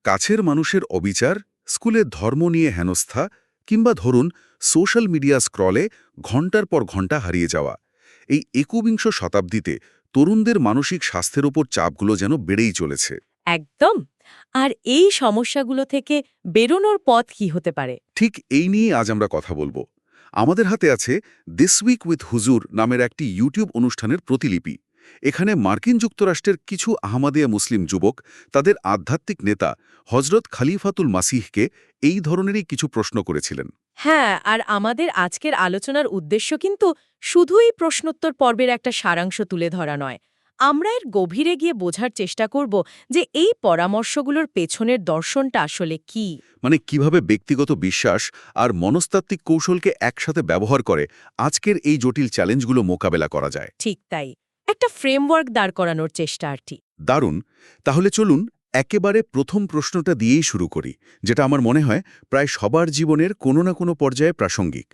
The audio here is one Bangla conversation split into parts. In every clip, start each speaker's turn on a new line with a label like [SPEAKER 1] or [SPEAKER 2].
[SPEAKER 1] কাছের মানুষের অবিচার, স্কুলে ধর্ম নিয়ে হেনস্থা কিংবা ধরুন সোশ্যাল মিডিয়া স্ক্রলে ঘণ্টার পর ঘণ্টা হারিয়ে যাওয়া, এই একবিংশ শতাব্দীতে তরুণদের মানসিক স্বাস্থ্যের ওপর চাপগুলো যেন বেড়েই চলেছে।
[SPEAKER 2] একদম। আর এই সমস্যাগুলো থেকে বেরোনোর পথ কি হতে পারে?
[SPEAKER 1] ঠিক এই নিয়ে আজ আমরা কথা বলবো। আমাদের হাতে আছে দিস উইক উইথ হুজুর নামের একটি ইউটিউব অনুষ্ঠানের প্রতিলিপি। এখানে মার্কিন যুক্তরাষ্ট্রের কিছু আহমদিয়া মুসলিম যুবক তাদের আধ্যাত্মিক নেতা হজরত খলিফাতুল মাসিহকে এই ধরনেরই কিছু প্রশ্ন করেছিলেন।
[SPEAKER 2] হ্যাঁ, আর আমাদের আজকের আলোচনার উদ্দেশ্য কিন্তু শুধুই প্রশ্নোত্তর পর্বের একটা সারাংশ তুলে ধরা নয়। আমরা এর গভীরে গিয়ে বোঝার চেষ্টা করব যে এই পরামর্শগুলোর পেছনের দর্শনটা আসলে কি।
[SPEAKER 1] মানে কিভাবে ব্যক্তিগত বিশ্বাস আর মনস্তাত্ত্বিক কৌশলকে একসাথে ব্যবহার করে আজকের এই জটিল চ্যালেঞ্জগুলো মোকাবেলা করা যায়।
[SPEAKER 2] ঠিক তাই। একটা ফ্রেমওয়ার্ক দাঁড় করানোর চেষ্টা আর কি।
[SPEAKER 1] দারুণ। তাহলে চলুন একেবারে প্রথম প্রশ্নটা দিয়েই শুরু করি, যেটা আমার মনে হয় প্রায় সবার জীবনের কোনো না কোনো পর্যায়ে প্রাসঙ্গিক।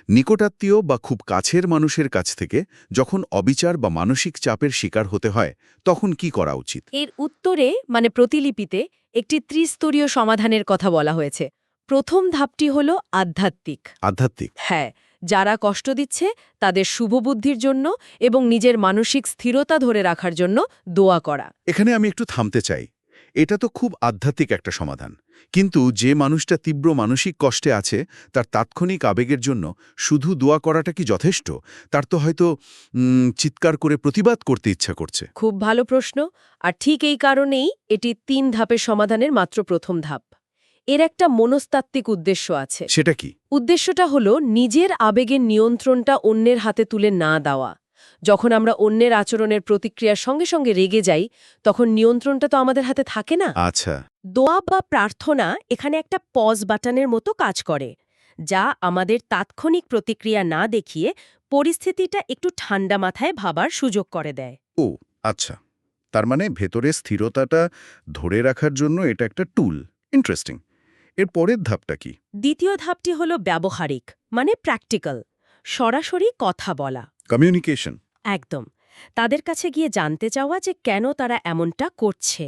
[SPEAKER 1] নিকটাত্মীয় বা খুব কাছের মানুষের কাছ থেকে যখন অবিচার বা মানসিক চাপের শিকার হতে হয়, তখন কি করা উচিত?
[SPEAKER 2] এর উত্তরে মানে প্রতিলিপিতে একটি ত্রিস্তরীয় সমাধানের কথা বলা হয়েছে। প্রথম ধাপটি হল আধ্যাত্মিক।
[SPEAKER 1] আধ্যাত্মিক।
[SPEAKER 2] হ্যাঁ, যারা কষ্ট দিচ্ছে তাদের শুভবুদ্ধির জন্য এবং নিজের মানসিক স্থিরতা ধরে রাখার জন্য দোয়া করা।
[SPEAKER 1] এখানে আমি একটু থামতে চাই। এটা তো খুব আধ্যাত্মিক একটা সমাধান, কিন্তু যে মানুষটা তীব্র মানসিক কষ্টে আছে তার তাৎক্ষণিক আবেগের জন্য শুধু দোয়া করাটা কি যথেষ্ট? তার তো হয়তো চিৎকার করে প্রতিবাদ করতে ইচ্ছা করছে।
[SPEAKER 2] খুব ভালো প্রশ্ন। আর ঠিক এই কারণেই এটি ৩ ধাপের সমাধানের মাত্র প্রথম ধাপ। এর একটা মনস্তাত্ত্বিক উদ্দেশ্য আছে।
[SPEAKER 1] সেটা কি?
[SPEAKER 2] উদ্দেশ্যটা হলো নিজের আবেগের নিয়ন্ত্রণটা অন্যের হাতে তুলে না দেওয়া। যখন আমরা অন্যের আচরণের প্রতিক্রিয়ার সঙ্গে সঙ্গে রেগে যাই, তখন নিয়ন্ত্রণটা তো আমাদের হাতে থাকে না।
[SPEAKER 1] আচ্ছা।
[SPEAKER 2] দোয়া বা প্রার্থনা এখানে একটা পজ বাটনের মতো কাজ করে, যা আমাদের তাৎক্ষণিক প্রতিক্রিয়া না দেখিয়ে পরিস্থিতিটা একটু ঠান্ডা মাথায় ভাবার সুযোগ করে দেয়।
[SPEAKER 1] ও আচ্ছা, তার মানে ভেতরে স্থিরতাটা ধরে রাখার জন্য এটা একটা টুল। ইন্টারেস্টিং। এর পরের ধাপটা কি?
[SPEAKER 2] দ্বিতীয় ধাপটি হলো ব্যবহারিক, মানে প্র্যাকটিক্যাল। সরাসরি কথা বলা।
[SPEAKER 1] কমিউনিকেশন।
[SPEAKER 2] একদম। তাদের কাছে গিয়ে জানতে চাওয়া যে কেন তারা এমনটা করছে।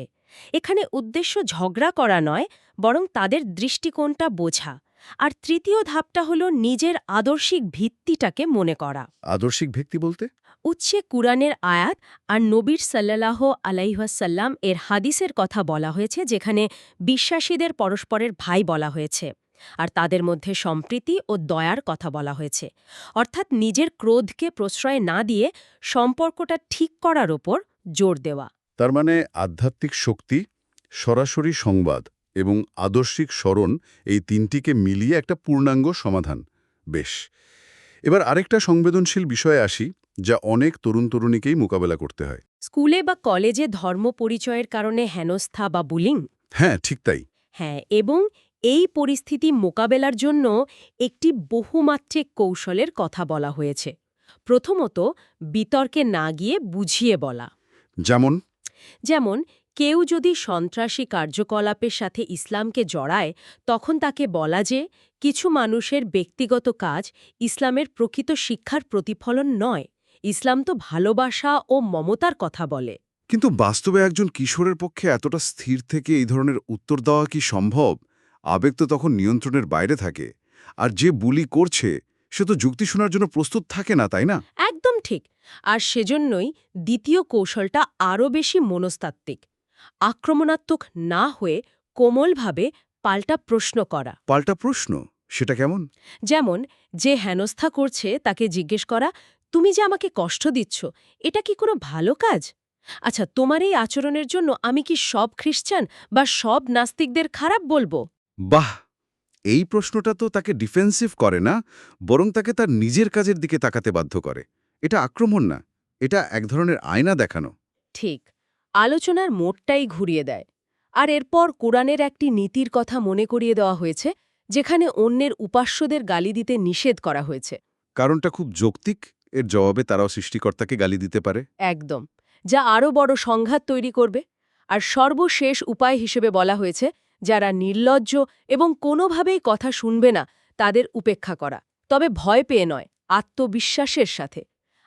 [SPEAKER 2] এখানে উদ্দেশ্য ঝগড়া করা নয়, বরং তাদের দৃষ্টিকোণটা বোঝা। আর তৃতীয় ধাপটা হলো নিজের আদর্শিক ভিত্তিটাকে মনে করা।
[SPEAKER 1] আদর্শিক ব্যক্তি বলতে?
[SPEAKER 2] উৎসে কুরআনের আয়াত আর নবীর সাল্লাল্লাহু আলাইহাসাল্লাম এর হাদিসের কথা বলা হয়েছে, যেখানে বিশ্বাসীদের পরস্পরের ভাই বলা হয়েছে আর তাদের মধ্যে সম্প্রীতি ও দয়ার কথা বলা হয়েছে। অর্থাৎ নিজের ক্রোধকে প্রশ্রয় না দিয়ে সম্পর্কটা ঠিক করার ওপর জোর দেওয়া।
[SPEAKER 1] তার মানে আধ্যাত্মিক শক্তি, সরাসরি সংবাদ এবং আদর্শিক স্মরণ, এই তিনটিকে মিলিয়ে একটা পূর্ণাঙ্গ সমাধান। বেশ। এবার আরেকটা সংবেদনশীল বিষয়ে আসি, যা অনেক তরুণ-তরুণীকেই মোকাবেলা করতে হয়।
[SPEAKER 2] স্কুলে বা কলেজে ধর্ম পরিচয়ের কারণে হেনস্থা বা বুলিং।
[SPEAKER 1] হ্যাঁ, ঠিক তাই।
[SPEAKER 2] হ্যাঁ, এবং এই পরিস্থিতি মোকাবেলার জন্য একটি বহুমাত্রিক কৌশলের কথা বলা হয়েছে। প্রথমত, বিতর্কে না গিয়ে বুঝিয়ে বলা।
[SPEAKER 1] যেমন?
[SPEAKER 2] যেমন, কেউ যদি সন্ত্রাসী কার্যকলাপের সাথে ইসলামকে জড়ায়, তখন তাকে বলা যে কিছু মানুষের ব্যক্তিগত কাজ ইসলামের প্রকৃত শিক্ষার প্রতিফলন নয়। ইসলাম তো ভালোবাসা ও মমতার কথা বলে।
[SPEAKER 1] কিন্তু বাস্তবে একজন কিশোরের পক্ষে এতটা স্থির থেকে এই ধরনের উত্তর দেওয়া কি সম্ভব? আবেগ তো তখন নিয়ন্ত্রণের বাইরে থাকে। আর যে বুলি করছে সে তো যুক্তি শোনার জন্য প্রস্তুত থাকে না, তাই না?
[SPEAKER 2] একদম ঠিক। আর সেজন্যই দ্বিতীয় কৌশলটা আরও বেশি মনস্তাত্ত্বিক। আক্রমণাত্মক না হয়ে কোমলভাবে পাল্টা প্রশ্ন করা।
[SPEAKER 1] পাল্টা প্রশ্ন? সেটা কেমন?
[SPEAKER 2] যেমন, যে হেনস্থা করছে তাকে জিজ্ঞেস করা, তুমি যে আমাকে কষ্ট দিচ্ছ, এটা কি কোনো ভালো কাজ? আচ্ছা, তোমার এই আচরণের জন্য আমি কি সব খ্রিস্টান বা সব নাস্তিকদের খারাপ বলবো?
[SPEAKER 1] বাহ! এই প্রশ্নটা তো তাকে ডিফেন্সিভ করে না, বরং তাকে তার নিজের কাজের দিকে তাকাতে বাধ্য করে। এটা আক্রমণ না, এটা এক ধরনের আয়না দেখানো।
[SPEAKER 2] ঠিক। আলোচনার মোড়টাই ঘুরিয়ে দেয়। আর এরপর কোরআনের একটি নীতির কথা মনে করিয়ে দেওয়া হয়েছে, যেখানে অন্যের উপাস্যদের গালি দিতে নিষেধ করা হয়েছে।
[SPEAKER 1] কারণটা খুব যৌক্তিক। এর জবাবে তারাও সৃষ্টিকর্তাকে গালি দিতে পারে।
[SPEAKER 2] একদম। যা আরও বড় সংঘাত তৈরি করবে। আর সর্বশেষ উপায় হিসেবে বলা হয়েছে, যারা নির্লজ্জ এবং কোনোভাবেই কথা শুনবে না তাদের উপেক্ষা করা, তবে ভয় পেয়ে নয়, আত্মবিশ্বাসের সাথে।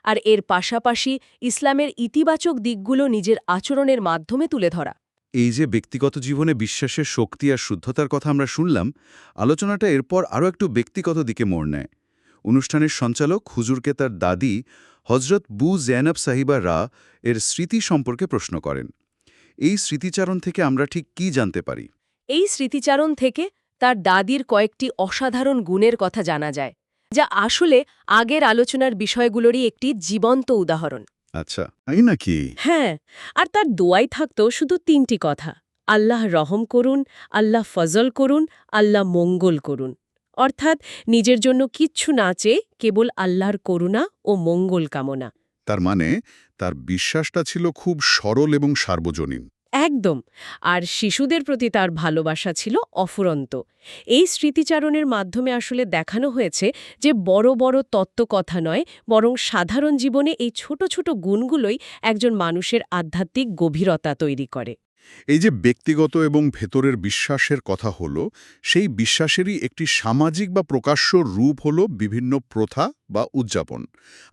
[SPEAKER 2] আর এর পাশাপাশি ইসলামের ইতিবাচক দিকগুলো নিজের আচরণের মাধ্যমে তুলে ধরা।
[SPEAKER 1] এই যে ব্যক্তিগত জীবনে বিশ্বাসের শক্তি আর শুদ্ধতার কথা আমরা শুনলাম, আলোচনাটা এরপর আরও একটু ব্যক্তিগত দিকে মোড় নেয়। অনুষ্ঠানের সঞ্চালক হুজুরকে তার দাদি হজরত বু জৈনব সাহিবা রা এর স্মৃতি সম্পর্কে প্রশ্ন করেন। এই স্মৃতিচারণ থেকে আমরা ঠিক কি জানতে পারি?
[SPEAKER 2] এই স্মৃতিচারণ থেকে তার দাদির কয়েকটি অসাধারণ গুণের কথা জানা যায়, যা আসলে আগের আলোচনার বিষয়গুলোরই একটি জীবন্ত উদাহরণ।
[SPEAKER 1] আচ্ছা, তাই নাকি?
[SPEAKER 2] হ্যাঁ, আর তার দোয়াই থাকত শুধু ৩টি কথা: আল্লাহ রহম করুন, আল্লাহ ফজল করুন, আল্লাহ মঙ্গল করুন। অর্থাৎ নিজের জন্য কিচ্ছু না চেয়ে কেবল আল্লাহর করুণা ও মঙ্গল কামনা।
[SPEAKER 1] তার মানে তার বিশ্বাসটা ছিল খুব সরল এবং সার্বজনীন।
[SPEAKER 2] একদম। আর শিশুদের প্রতি তার ভালোবাসা ছিল অফুরন্ত। এই স্মৃতিচারণের মাধ্যমে আসলে দেখানো হয়েছে যে বড় বড় তত্ত্বকথা নয়, বরং সাধারণ জীবনে এই ছোট ছোট গুণগুলোই একজন মানুষের আধ্যাত্মিক গভীরতা তৈরি করে।
[SPEAKER 1] এই যে ব্যক্তিগত এবং ভেতরের বিশ্বাসের কথা হলো, সেই বিশ্বাসেরই একটি সামাজিক বা প্রকাশ্য রূপ হলো বিভিন্ন প্রথা বা উদযাপন।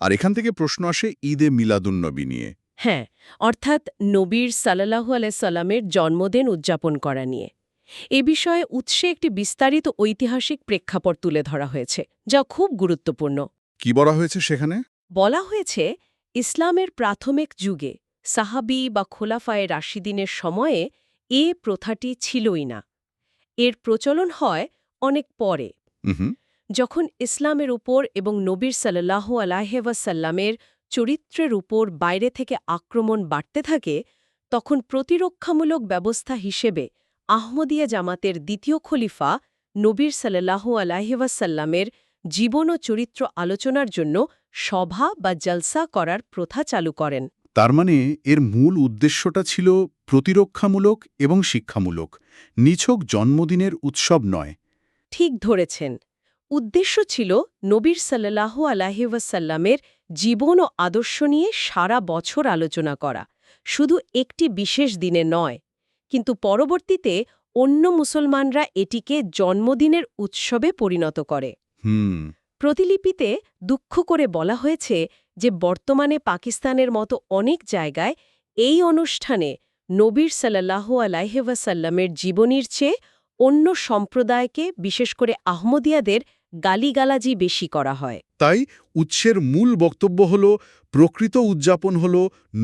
[SPEAKER 1] আর এখান থেকে প্রশ্ন আসে ঈদে মিলাদুন্নবী নিয়ে।
[SPEAKER 2] হ্যাঁ, অর্থাৎ নবীর সাল্লাল্লাহু আলাইহি সাল্লামের জন্মদিন উদযাপন করা নিয়ে। এ বিষয়ে উৎসে একটি বিস্তারিত ঐতিহাসিক প্রেক্ষাপট তুলে ধরা হয়েছে, যা খুব গুরুত্বপূর্ণ।
[SPEAKER 1] কি বলা হয়েছে সেখানে?
[SPEAKER 2] বলা হয়েছে, ইসলামের প্রাথমিক যুগে সাহাবি বা খোলাফায়ে রাশিদিনের সময়ে এ প্রথাটি ছিলই না। এর প্রচলন হয় অনেক পরে,
[SPEAKER 1] হুম।
[SPEAKER 2] যখন ইসলামের উপর এবং নবীর সাল্লাল্লাহু আলাইহি ওয়াসাল্লামের চরিত্রের উপর বাইরে থেকে আক্রমণ বাড়তে থাকে, তখন প্রতিরক্ষামূলক ব্যবস্থা হিসেবে আহমদিয়া জামাতের দ্বিতীয় খলিফা নবীর সাল্লাল্লাহু আলাইহি ওয়াসাল্লামের জীবন ও চরিত্র আলোচনার জন্য সভা বা জলসা করার প্রথা চালু করেন।
[SPEAKER 1] তার মানে এর মূল উদ্দেশ্যটা ছিল প্রতিরক্ষামূলক এবং শিক্ষামূলক, নিছক জন্মদিনের উৎসব নয়।
[SPEAKER 2] ঠিক ধরেছেন। উদ্দেশ্য ছিল নবীর সাল্লাল্লাহু আলাইহি ওয়াসাল্লামের জীবন ও আদর্শ নিয়ে সারা বছর আলোচনা করা, শুধু একটি বিশেষ দিনে নয়। কিন্তু পরবর্তীতে অন্য মুসলমানরা এটিকে জন্মদিনের উৎসবে পরিণত করে।
[SPEAKER 1] হুম।
[SPEAKER 2] প্রতিলিপিতে দুঃখ করে বলা হয়েছে যে বর্তমানে পাকিস্তানের মতো অনেক জায়গায় এই অনুষ্ঠানে নবীর সাল্লাল্লাহু আলাইহি ওয়াসাল্লামের জীবনীর চেয়ে অন্য সম্প্রদায়কে, বিশেষ করে আহমদিয়াদের গালিগালাজি বেশি করা হয়।
[SPEAKER 1] তাই উৎসের মূল বক্তব্য হল প্রকৃত উদযাপন হল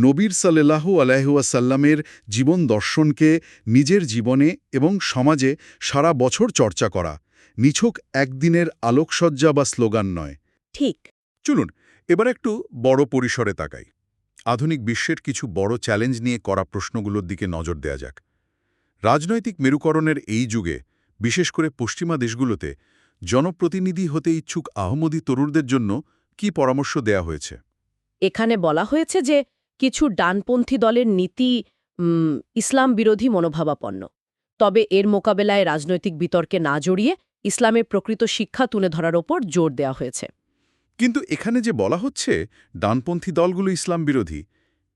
[SPEAKER 1] নবীর সাল্লাল্লাহু আলাইহি ওয়াসাল্লামের জীবন দর্শনকে নিজের জীবনে এবং সমাজে সারা বছর চর্চা করা, নিছক একদিনের আলোকসজ্জা বা স্লোগান নয়।
[SPEAKER 2] ঠিক।
[SPEAKER 1] চলুন এবার একটু বড় পরিসরে তাকাই। আধুনিক বিশ্বের কিছু বড় চ্যালেঞ্জ নিয়ে করা প্রশ্নগুলোর দিকে নজর দেয়া যাক। রাজনৈতিক মেরুকরণের এই যুগে, বিশেষ করে পশ্চিমা দেশগুলোতে, জনপ্রতিনিধি হতে ইচ্ছুক আহমদী তরুণদের জন্য কি পরামর্শ দেয়া হয়েছে?
[SPEAKER 2] এখানে বলা হয়েছে যে কিছু ডানপন্থী দলের নীতি ইসলাম বিরোধী মনোভাবাপন্ন। তবে এর মোকাবেলায় রাজনৈতিক বিতর্কে না জড়িয়ে ইসলামের প্রকৃত শিক্ষা তুলে ধরার ওপর জোর দেওয়া হয়েছে।
[SPEAKER 1] কিন্তু এখানে যে বলা হচ্ছে ডানপন্থী দলগুলো ইসলাম বিরোধী,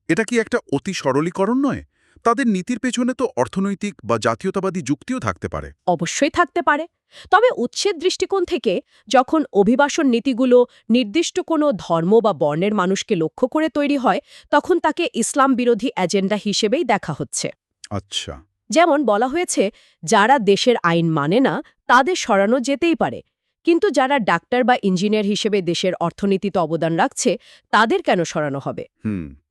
[SPEAKER 1] এটা কি একটা অতি সরলীকরণ নয়? তাদের নীতির পেছনে তো অর্থনৈতিক বা জাতীয়তাবাদী যুক্তিও থাকতে পারে।
[SPEAKER 2] অবশ্যই থাকতে পারে। তবে উৎসের দৃষ্টিকোণ থেকে যখন অভিবাসন নীতিগুলো নির্দিষ্ট কোনো ধর্ম বা বর্ণের মানুষকে লক্ষ্য করে তৈরি হয়, তখন তাকে ইসলাম বিরোধী এজেন্ডা হিসেবেই দেখা হচ্ছে।
[SPEAKER 1] আচ্ছা।
[SPEAKER 2] যেমন বলা হয়েছে, যারা দেশের আইন মানে না তাদের সরানো যেতেই পারে, কিন্তু যারা ডাক্তার বা ইঞ্জিনিয়ার হিসেবে দেশের অর্থনীতিতে অবদান রাখছে তাদের কেন সরানো হবে?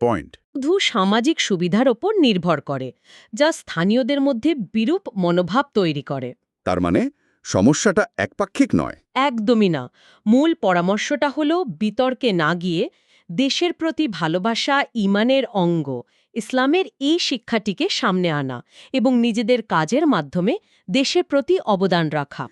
[SPEAKER 1] পয়েন্ট।
[SPEAKER 2] শুধু সামাজিক সুবিধার ওপর নির্ভর করে, যা স্থানীয়দের মধ্যে বিরূপ মনোভাব তৈরি করে।
[SPEAKER 1] তার মানে সমস্যাটা একপাক্ষিক নয়।
[SPEAKER 2] একদমই না। মূল পরামর্শটা হলো বিতর্কে না গিয়ে দেশের প্রতি ভালোবাসা ঈমানের অঙ্গ, ইসলামের এই শিক্ষাটিকে সামনে আনা এবং নিজেদের কাজের মাধ্যমে দেশের প্রতি অবদান রাখা।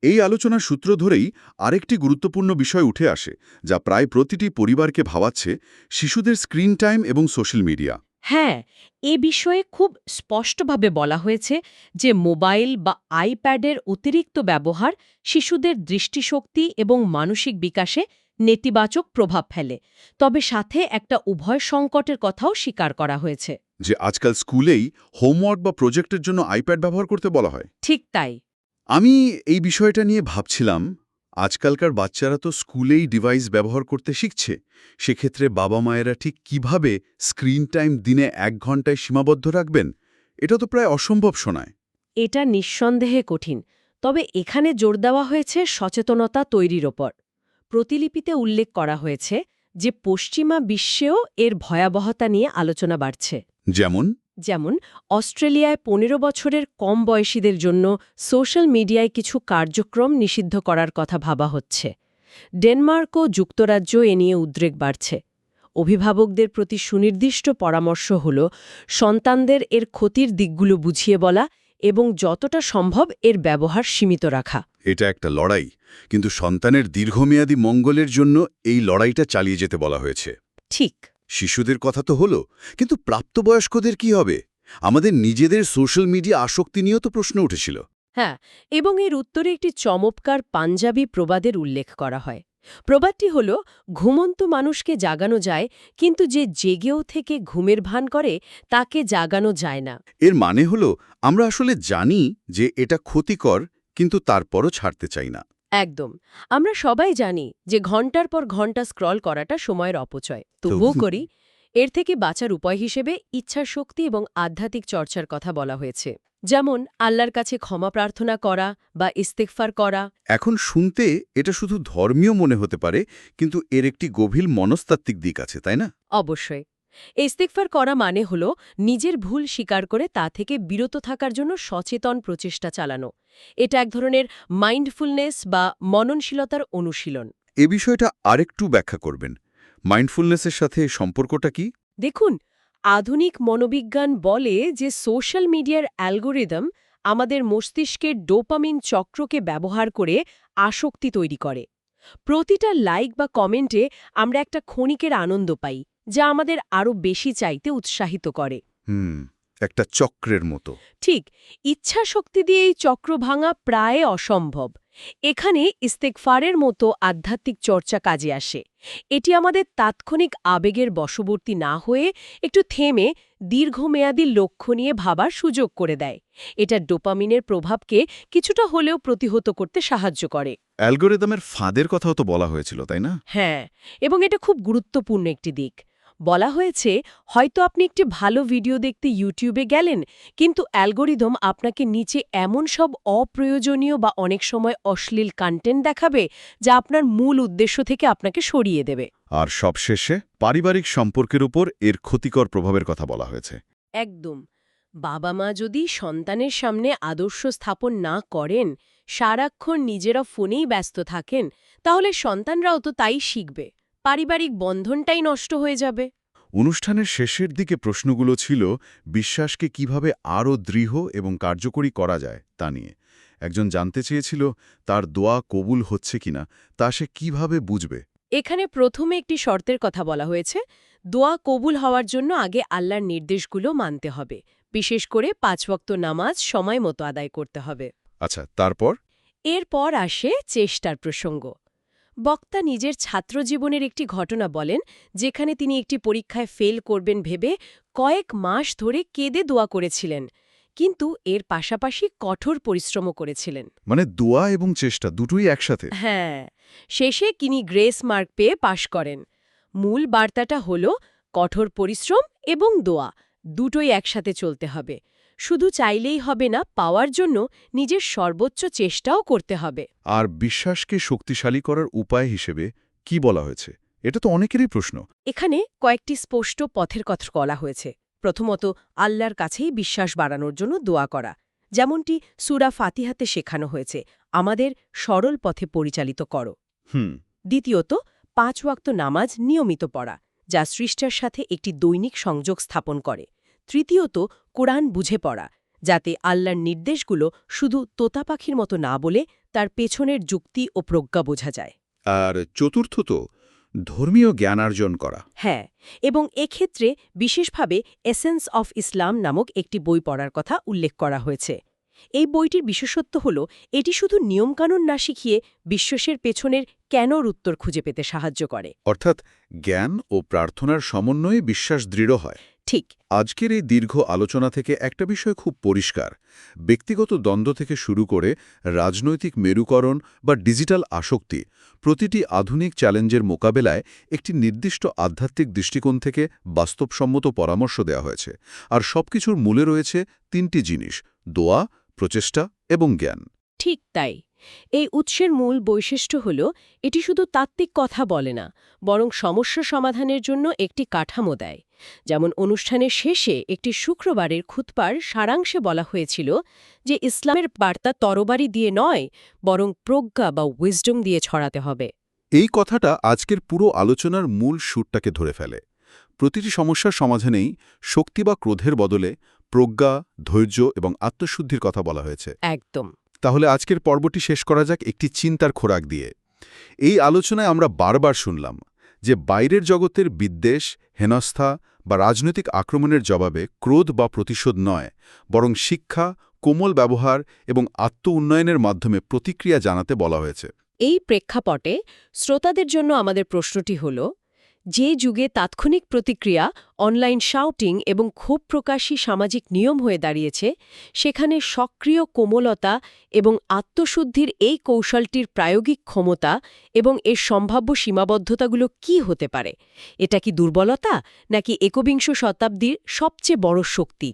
[SPEAKER 1] এই আলোচনার সূত্র ধরেই আরেকটি গুরুত্বপূর্ণ বিষয় উঠে আসে, যা প্রায় প্রতিটি পরিবারকে ভাবাচ্ছে: শিশুদের স্ক্রিন টাইম এবং সোশ্যাল মিডিয়া।
[SPEAKER 2] হ্যাঁ, এ বিষয়ে খুব স্পষ্টভাবে বলা হয়েছে যে মোবাইল বা আইপ্যাডের অতিরিক্ত ব্যবহার শিশুদের দৃষ্টিশক্তি এবং মানসিক বিকাশে নেতিবাচক প্রভাব ফেলে। তবে সাথে একটা উভয় সংকটের কথাও স্বীকার করা হয়েছে।
[SPEAKER 1] যে আজকাল স্কুলেই হোমওয়ার্ক বা প্রজেক্টের জন্য আইপ্যাড ব্যবহার করতে বলা হয়।
[SPEAKER 2] ঠিক তাই।
[SPEAKER 1] আমি এই বিষয়টা নিয়ে ভাবছিলাম, আজকালকার বাচ্চারা তো স্কুলেই ডিভাইস ব্যবহার করতে শিখছে। সেক্ষেত্রে বাবা মায়েরা ঠিক কিভাবে স্ক্রিন টাইম দিনে 1 ঘন্টায় সীমাবদ্ধ রাখবেন? এটা তো প্রায় অসম্ভব শোনায়।
[SPEAKER 2] এটা নিঃসন্দেহে কঠিন, তবে এখানে জোর দেওয়া হয়েছে সচেতনতা তৈরির ওপর। প্রতিলিপিতে উল্লেখ করা হয়েছে যে পশ্চিমা বিশ্বেও এর ভয়াবহতা নিয়ে আলোচনা বাড়ছে। যেমন অস্ট্রেলিয়ায় ১৫ বছরের কম বয়সীদের জন্য সোশ্যাল মিডিয়ায় কিছু কার্যক্রম নিষিদ্ধ করার কথা ভাবা হচ্ছে। ডেনমার্ক ও যুক্তরাজ্য এ নিয়ে উদ্বেগ বাড়ছে। অভিভাবকদের প্রতি সুনির্দিষ্ট পরামর্শ হল সন্তানদের এর ক্ষতির দিকগুলো বুঝিয়ে বলা এবং যতটা সম্ভব এর ব্যবহার সীমিত রাখা।
[SPEAKER 1] এটা একটা লড়াই, কিন্তু সন্তানের দীর্ঘমেয়াদী মঙ্গলের জন্য এই লড়াইটা চালিয়ে যেতে বলা হয়েছে।
[SPEAKER 2] ঠিক।
[SPEAKER 1] শিশুদের কথা তো হলো, কিন্তু প্রাপ্তবয়স্কদের কি হবে? আমাদের নিজেদের সোশ্যাল মিডিয়া আসক্তি নিয়েও তো প্রশ্ন উঠেছিল।
[SPEAKER 2] হ্যাঁ, এবং এর উত্তরে একটি চমৎকার পাঞ্জাবি প্রবাদের উল্লেখ করা হয়। প্রবাদটি হল, ঘুমন্ত মানুষকে জাগানো যায়, কিন্তু যে জেগেও থেকে ঘুমের ভান করে তাকে জাগানো যায় না।
[SPEAKER 1] এর মানে হলো, আমরা আসলে জানি যে এটা ক্ষতিকর, কিন্তু তারপরও ছাড়তে চাই না।
[SPEAKER 2] একদম। আমরা সবাই জানি যে ঘন্টার পর ঘন্টা স্ক্রল করাটা সময়ের অপচয়, তবুও করি। এর থেকে বাঁচার উপায় হিসেবে ইচ্ছার শক্তি এবং আধ্যাত্মিক চর্চার কথা বলা হয়েছে, যেমন আল্লাহর কাছে ক্ষমা প্রার্থনা করা বা ইস্তেগফার করা।
[SPEAKER 1] এখন শুনতে এটা শুধু ধর্মীয় মনে হতে পারে, কিন্তু এর একটি গভীর মনস্তাত্ত্বিক দিক আছে, তাই না?
[SPEAKER 2] অবশ্যই। ইস্তেগফার করা মানে হল নিজের ভুল স্বীকার করে তা থেকে বিরত থাকার জন্য সচেতন প্রচেষ্টা চালানো। এটা এক ধরনের মাইন্ডফুলনেস বা মননশীলতার অনুশীলন।
[SPEAKER 1] এ বিষয়টা আরেকটু ব্যাখ্যা করবেন। মাইন্ডফুলনেসের সাথে সম্পর্কটা কি?
[SPEAKER 2] দেখুন, আধুনিক মনোবিজ্ঞান বলে যে সোশ্যাল মিডিয়ার অ্যালগোরিদম আমাদের মস্তিষ্কের ডোপামিন চক্রকে ব্যবহার করে আসক্তি তৈরি করে। প্রতিটা লাইক বা কমেন্টে আমরা একটা ক্ষণিকের আনন্দ পাই, যা আমাদের আরও বেশি চাইতে উৎসাহিত করে।
[SPEAKER 1] একটা চক্রের মতো।
[SPEAKER 2] ঠিক, ইচ্ছা শক্তি দিয়ে এই চক্র ভাঙা প্রায় অসম্ভব। এখানে ইস্তেগফারের মতো আধ্যাত্মিক চর্চা কাজে আসে। এটি আমাদের তাৎক্ষণিক আবেগের বশবর্তী না হয়ে একটু থেমে দীর্ঘমেয়াদী লক্ষ্য নিয়ে ভাবার সুযোগ করে দেয়। এটা ডোপামিনের প্রভাবকে কিছুটা হলেও প্রতিহত করতে সাহায্য করে।
[SPEAKER 1] অ্যালগোরিদমের ফাঁদের কথাও তো বলা হয়েছিল, তাই না?
[SPEAKER 2] হ্যাঁ, এবং এটা খুব গুরুত্বপূর্ণ একটি দিক। বলা হয়েছে, হয়তো আপনি একটি ভালো ভিডিও দেখতে ইউটিউবে গেলেন, কিন্তু অ্যালগোরিদম আপনাকে নিচে এমন সব অপ্রয়োজনীয় বা অনেক সময় অশ্লীল কন্টেন্ট দেখাবে যা আপনার মূল উদ্দেশ্য থেকে আপনাকে সরিয়ে দেবে।
[SPEAKER 1] আর সবশেষে পারিবারিক সম্পর্কের উপর এর ক্ষতিকর প্রভাবের কথা বলা হয়েছে।
[SPEAKER 2] একদম। বাবা মা যদি সন্তানের সামনে আদর্শ স্থাপন না করেন, সারাক্ষণ নিজেরা ফোনেই ব্যস্ত থাকেন, তাহলে সন্তানরাও তো তাই শিখবে। পারিবারিক বন্ধনটাই নষ্ট হয়ে যাবে।
[SPEAKER 1] অনুষ্ঠানের শেষের দিকে প্রশ্নগুলো ছিল বিশ্বাসকে কিভাবে আরও দৃঢ় এবং কার্যকরী করা যায় তা নিয়ে। একজন জানতে চেয়েছিল তার দোয়া কবুল হচ্ছে কিনা তা সে কিভাবে বুঝবে।
[SPEAKER 2] এখানে প্রথমে একটি শর্তের কথা বলা হয়েছে, দোয়া কবুল হওয়ার জন্য আগে আল্লাহর নির্দেশগুলো মানতে হবে। বিশেষ করে ৫ ওয়াক্ত নামাজ সময় মতো আদায় করতে হবে।
[SPEAKER 1] আচ্ছা, তারপর?
[SPEAKER 2] এরপর আসে চেষ্টার প্রসঙ্গ। বক্তা নিজের ছাত্রজীবনের একটি ঘটনা বলেন, যেখানে তিনি একটি পরীক্ষায় ফেল করবেন ভেবে কয়েক মাস ধরে কেঁদে দোয়া করেছিলেন, কিন্তু এর পাশাপাশি কঠোর পরিশ্রমও করেছিলেন।
[SPEAKER 1] মানে দোয়া এবং চেষ্টা দুটোই একসাথে?
[SPEAKER 2] হ্যাঁ, শেষে তিনি গ্রেস মার্ক পেয়ে পাশ করেন। মূল বার্তাটা হল কঠোর পরিশ্রম এবং দোয়া দুটোই একসাথে চলতে হবে। শুধু চাইলেই হবে না, পাওয়ার জন্য নিজের সর্বোচ্চ চেষ্টাও করতে হবে।
[SPEAKER 1] আর বিশ্বাসকে শক্তিশালী করার উপায় হিসেবে কি বলা হয়েছে? এটা তো অনেকেরই প্রশ্ন।
[SPEAKER 2] এখানে কয়েকটি স্পষ্ট পথের কথা বলা হয়েছে। প্রথমত, আল্লাহর কাছেই বিশ্বাস বাড়ানোর জন্য দোয়া করা, যেমনটি সূরা ফাতিহাতে শেখানো হয়েছে, আমাদের সরল পথে পরিচালিত করো। দ্বিতীয়ত, ৫ ওয়াক্ত নামাজ নিয়মিত পড়া, যা সৃষ্টির সাথে একটি দৈনিক সংযোগ স্থাপন করে। তৃতীয়ত, কোরআন বুঝে পড়া, যাতে আল্লাহর নির্দেশগুলো শুধু তোতা পাখির মতো না বলে তার পেছনের যুক্তি ও প্রজ্ঞা বোঝা যায়।
[SPEAKER 1] আর চতুর্থত, ধর্মীয় জ্ঞানার্জন করা।
[SPEAKER 2] হ্যাঁ, এবং এক্ষেত্রে বিশেষভাবে এসেন্স অফ ইসলাম নামক একটি বই পড়ার কথা উল্লেখ করা হয়েছে। এই বইটির বিশেষত্ব হল এটি শুধু নিয়মকানুন না শিখিয়ে বিশ্বাসের পেছনের কেনর উত্তর খুঁজে পেতে সাহায্য করে।
[SPEAKER 1] অর্থাৎ জ্ঞান ও প্রার্থনার সমন্বয়ে বিশ্বাস দৃঢ় হয়।
[SPEAKER 2] ঠিক।
[SPEAKER 1] আজকের এই দীর্ঘ আলোচনা থেকে একটা বিষয় খুব পরিষ্কার। ব্যক্তিগত দ্বন্দ্ব থেকে শুরু করে রাজনৈতিক মেরুকরণ বা ডিজিটাল আসক্তি, প্রতিটি আধুনিক চ্যালেঞ্জের মোকাবেলায় একটি নির্দিষ্ট আধ্যাত্মিক দৃষ্টিকোণ থেকে বাস্তবসম্মত পরামর্শ দেওয়া হয়েছে। আর সবকিছুর মূলে রয়েছে তিনটি জিনিস: দোয়া, প্রচেষ্টা এবং জ্ঞান।
[SPEAKER 2] ঠিক তাই। এই উৎসের মূল বৈশিষ্ট্য হল এটি শুধু তাত্ত্বিক কথা বলে না, বরং সমস্যা সমাধানের জন্য একটি কাঠামো দেয়। যেমন অনুষ্ঠানের শেষে একটি শুক্রবারের খুতবার সারাংশে বলা হয়েছিল যে ইসলামের বার্তা তরবারি দিয়ে নয়, বরং প্রজ্ঞা বা উইজডম দিয়ে ছড়াতে হবে।
[SPEAKER 1] এই কথাটা আজকের পুরো আলোচনার মূল সুরটাকে ধরে ফেলে। প্রতিটি সমস্যার সমাধানেই শক্তি বা ক্রোধের বদলে প্রজ্ঞা, ধৈর্য এবং আত্মশুদ্ধির কথা বলা হয়েছে।
[SPEAKER 2] একদম।
[SPEAKER 1] তাহলে আজকের পর্বটি শেষ করা যাক একটি চিন্তার খোরাক দিয়ে। এই আলোচনায় আমরা বারবার শুনলাম যে বাইরের জগতের বিদ্বেষ, হেনস্থা বা রাজনৈতিক আক্রমণের জবাবে ক্রোধ বা প্রতিশোধ নয়, বরং শিক্ষা, কোমল ব্যবহার এবং আত্ম-উন্নয়নের মাধ্যমে প্রতিক্রিয়া জানাতে বলা হয়েছে।
[SPEAKER 2] এই প্রেক্ষাপটে শ্রোতাদের জন্য আমাদের প্রশ্নটি হল, যে যুগে তাৎক্ষণিক প্রতিক্রিয়া, অনলাইন শাউটিং এবং ক্ষোভ প্রকাশী সামাজিক নিয়ম হয়ে দাঁড়িয়েছে, সেখানে সক্রিয় কোমলতা এবং আত্মশুদ্ধির এই কৌশলটির প্রায়োগিক ক্ষমতা এবং এর সম্ভাব্য সীমাবদ্ধতাগুলো কি হতে পারে? এটা কি দুর্বলতা, নাকি একবিংশ শতাব্দীর সবচেয়ে বড় শক্তি?